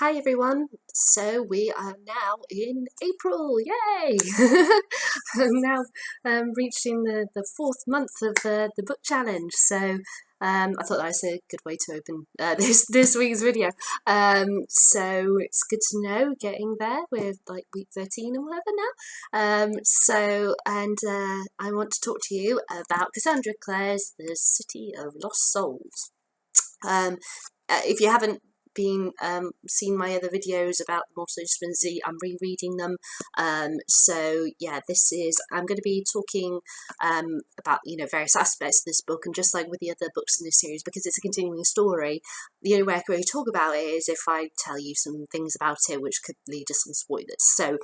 Hi everyone, so we are now in April, yay! I'm now reaching the fourth month of the book challenge, so I thought that was a good way to open this week's video. So it's good to know, getting there, we're like week 13 or whatever now. I want to talk to you about Cassandra Clare's The City of Lost Souls. If you haven't seen my other videos about Mortal Instruments, I'm rereading them. So yeah, I'm going to be talking about various aspects of this book, and just like with the other books in this series, because it's a continuing story, the only way I can really talk about it is if I tell you some things about it which could lead to some spoilers. So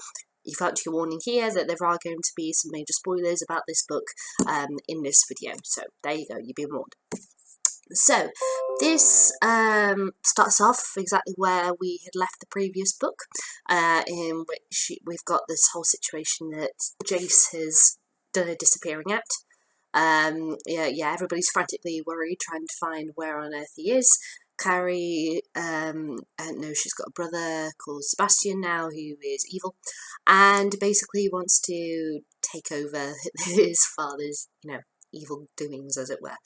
you've got your warning here that there are going to be some major spoilers about this book in this video. So there you go, you've been warned. So this starts off exactly where we had left the previous book, in which we've got this whole situation that Jace has done a disappearing act. Yeah, everybody's frantically worried, trying to find where on earth he is. Carrie knows she's got a brother called Sebastian now, who is evil, and basically wants to take over his father's, evil doings, as it were,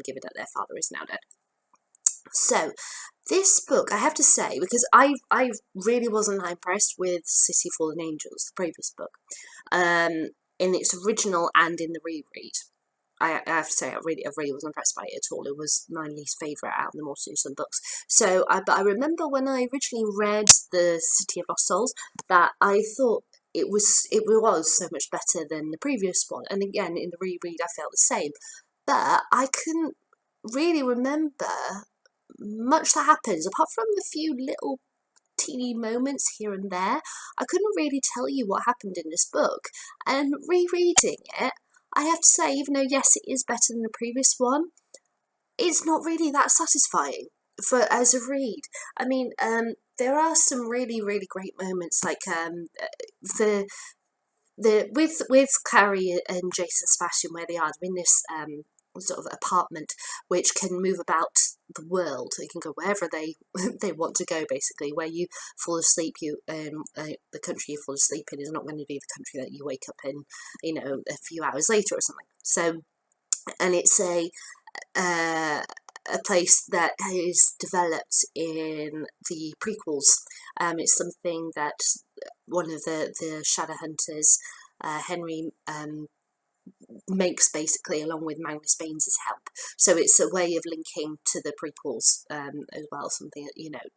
given that their father is now dead. So this book, I have to say, because I really wasn't that impressed with City of Fallen Angels, the previous book, in its original and in the reread. I have to say, I really wasn't impressed by it at all. It was my least favourite out of the Mortal Instruments books. So, but I remember when I originally read The City of Lost Souls that I thought it was so much better than the previous one, and again in the reread I felt the same, but I couldn't really remember much that happens apart from a few little teeny moments here and there. I couldn't really tell you what happened in this book, and rereading it, I have to say, even though yes it is better than the previous one, it's not really that satisfying as a read. I mean, there are some really great moments, like with Carrie and Jason Sebastian, where they are, they're in this sort of apartment which can move about the world. They can go wherever they want to go, basically. Where you fall asleep, the country you fall asleep in is not going to be the country that you wake up in, a few hours later or something. So, and it's a place that is developed in the prequels. It's something that one of the Shadowhunters, Henry, makes, basically, along with Magnus Baines' help. So it's a way of linking to the prequels as well, something that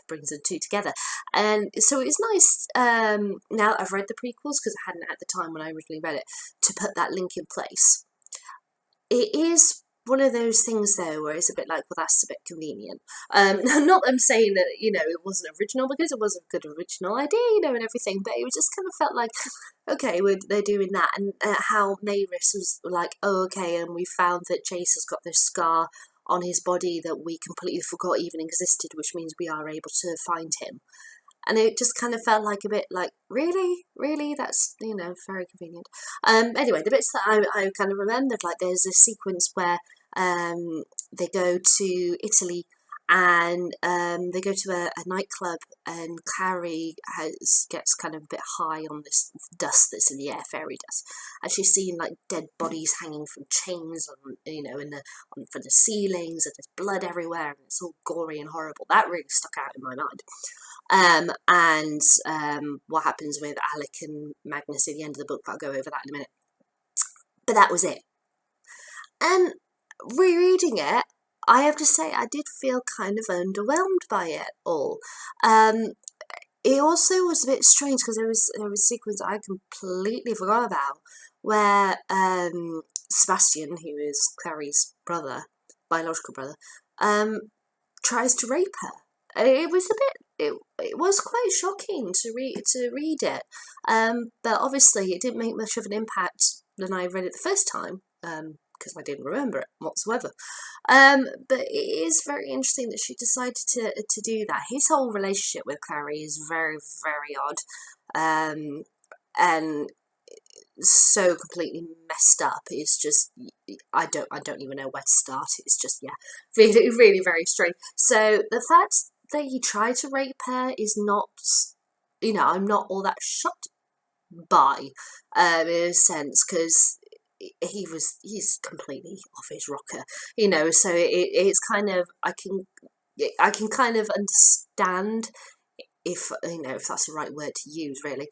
brings the two together. And so it's nice, now that I've read the prequels, because I hadn't at the time when I originally read it, to put that link in place. It is one of those things, though, where it's a bit like, well, that's a bit convenient. Not that I'm saying that, it wasn't original, because it was a good original idea, and everything, but it just kind of felt like, okay, they're doing that. And how Maris was like, oh, okay, and we found that Jace has got this scar on his body that we completely forgot even existed, which means we are able to find him. And it just kind of felt like a bit like, really, that's, very convenient. Anyway, the bits that I kind of remembered, like there's a sequence where they go to Italy, and they go to a nightclub, and Carrie gets kind of a bit high on this dust that's in the air, fairy dust, and she's seeing like dead bodies hanging from chains on, from the ceilings, and there's blood everywhere, and it's all gory and horrible. That really stuck out in my mind. What happens with Alec and Magnus at the end of the book, I'll go over that in a minute. But that was it. And rereading it, I have to say, I did feel kind of underwhelmed by it all. It also was a bit strange, because there was a sequence I completely forgot about, where Sebastian, who is Clary's brother, biological brother, tries to rape her. It was a bit, it was quite shocking to read it, but obviously it didn't make much of an impact when I read it the first time, because I didn't remember it whatsoever. But it is very interesting that she decided to do that. His whole relationship with Clary is very odd, and so completely messed up. It's just, I don't even know where to start. It's just, yeah, really very strange. So the fact that he tried to rape her is not, I'm not all that shocked by, in a sense, because he's completely off his rocker, so it's kind of, I can kind of understand, if if that's the right word to use, really,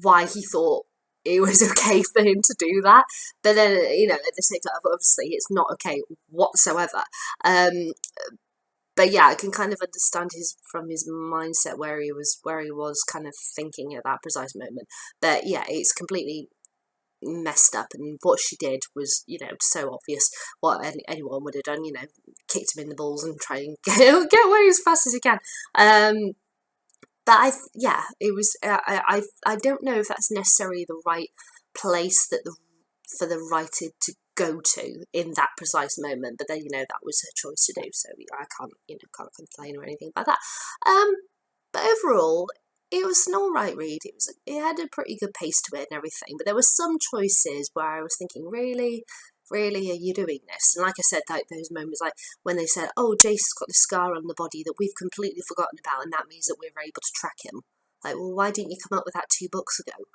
why he thought it was okay for him to do that. But then, at the same time, obviously it's not okay whatsoever. um but yeah, I can kind of understand his mindset, where he was kind of thinking at that precise moment. But yeah, it's completely messed up, and what she did was, so obvious what anyone would have done, kicked him in the balls and try and get away as fast as he can. But yeah, it was. I don't know if that's necessarily the right place for the writer to go to in that precise moment. But then, that was her choice to do. So I can't complain or anything about that. But overall, it was an all right read. It had a pretty good pace to it and everything. But there were some choices where I was thinking, really, really, are you doing this? And like I said, like those moments, like when they said, "Oh, Jason's got the scar on the body that we've completely forgotten about, and that means that we're able to track him." Like, well, why didn't you come up with that 2 books ago?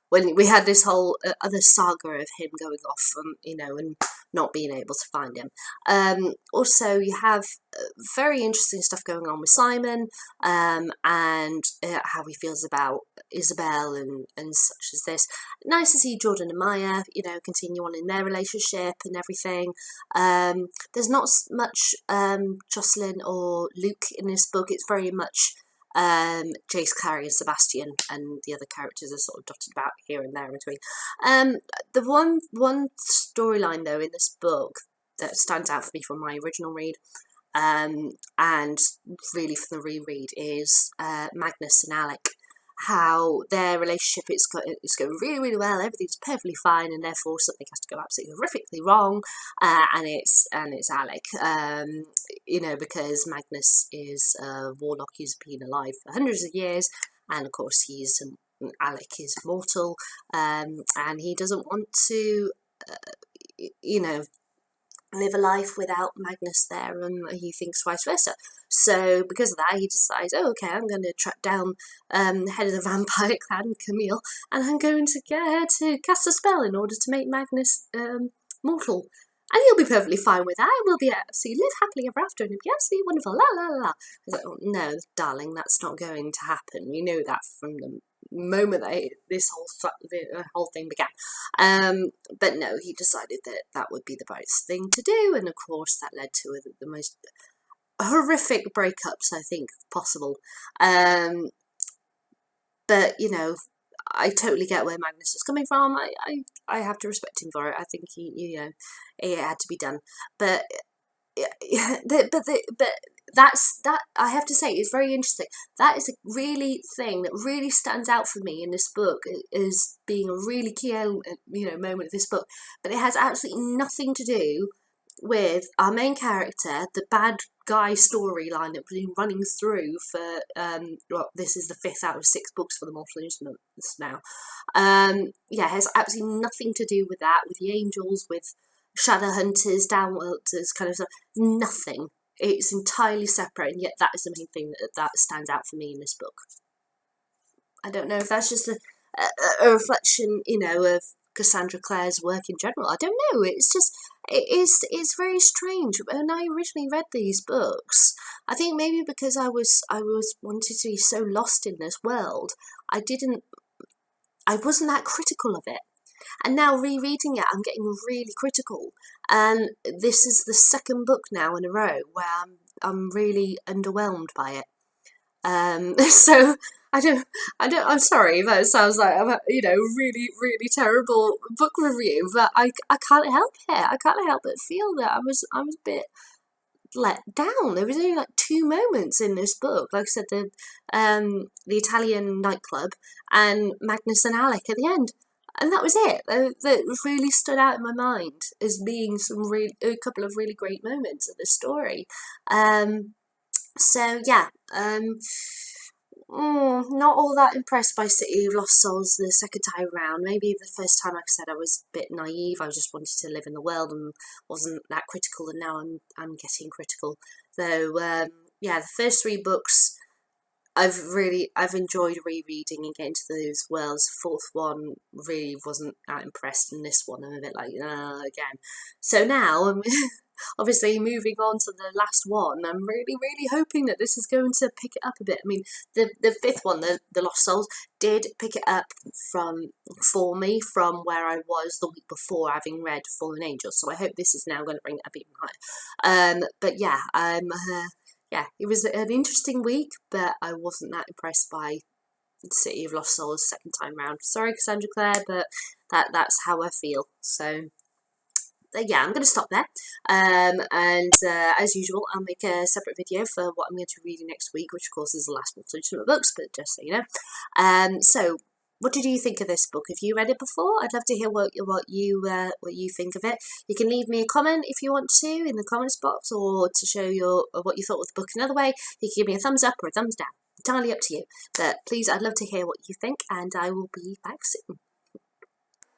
When we had this whole other saga of him going off, and not being able to find him. Also, you have very interesting stuff going on with Simon, and how he feels about Isabel and such as this. Nice to see Jordan and Maya, continue on in their relationship and everything. There's not much Jocelyn or Luke in this book. It's very much Jace, Clary, and Sebastian, and the other characters are sort of dotted about here and there in between. The one storyline though in this book that stands out for me from my original read, and really for the reread, is Magnus and Alec. How their relationship is going really, really well. Everything's perfectly fine, and therefore something has to go absolutely horrifically wrong, and it's Alec. Because Magnus is a warlock who's been alive for hundreds of years, and of course Alec is mortal, and he doesn't want to, live a life without Magnus there, and he thinks vice versa. So because of that, he decides, oh, okay, I'm going to track down the head of the vampire clan, Camille, and I'm going to get her to cast a spell in order to make Magnus mortal. And he'll be perfectly fine with that, and we'll be absolutely live happily ever after, and it'll be absolutely wonderful, la la la. I was like, oh, no, darling, that's not going to happen. We know that from the moment that this whole thing began. But no, he decided that would be the right thing to do, and of course that led to the most horrific breakups I think possible. But I totally get where Magnus was coming from. I have to respect him for it. I think it had to be done. But but that I have to say is very interesting. That is a really thing that really stands out for me in this book, as being a really key moment of this book. But it has absolutely nothing to do with our main character, the bad guy storyline that we've been running through for this is the 5th out of 6 books for the Mortal Instruments now. It has absolutely nothing to do with that, with the angels, with shadow hunters, downworlders, kind of stuff. Nothing. It's entirely separate, and yet that is the main thing that stands out for me in this book. I don't know if that's just a reflection, of Cassandra Clare's work in general. I don't know. It's very strange. When I originally read these books, I think maybe because I was wanted to be so lost in this world, I wasn't that critical of it. And now rereading it, I'm getting really critical. And this is the 2nd book now in a row where I'm really underwhelmed by it. So I'm sorry, that sounds like a really, really terrible book review, but I can't help it. I can't help but feel that I was a bit let down. There was only like 2 moments in this book, like I said, the Italian nightclub and Magnus and Alec at the end. And that was it. That really stood out in my mind as being a couple of really great moments of the story. So yeah, not all that impressed by City of Lost Souls the 2nd time around. Maybe the first time, like I said, I was a bit naive. I just wanted to live in the world and wasn't that critical, and now I'm getting critical. Though yeah, the first three books I've enjoyed rereading and getting to those worlds. Fourth one really wasn't that impressed, and this one I'm a bit like again. So now I'm obviously moving on to the last one. I'm really hoping that this is going to pick it up a bit. I mean, the fifth one, the Lost Souls, did pick it up for me from where I was the week before, having read Fallen Angels. So I hope this is now going to bring it up even higher. But yeah, yeah, it was an interesting week, but I wasn't that impressed by City of Lost Souls second time round. Sorry, Cassandra Clare, but that's how I feel. So yeah, I'm going to stop there. And as usual, I'll make a separate video for what I'm going to be reading next week, which of course is the last multi-generational books, but just so you know. So what did you think of this book? Have you read it before? I'd love to hear what you think of it. You can leave me a comment if you want to in the comments box, or to show what you thought of the book another way. You can give me a thumbs up or a thumbs down. Entirely up to you. But please, I'd love to hear what you think, and I will be back soon.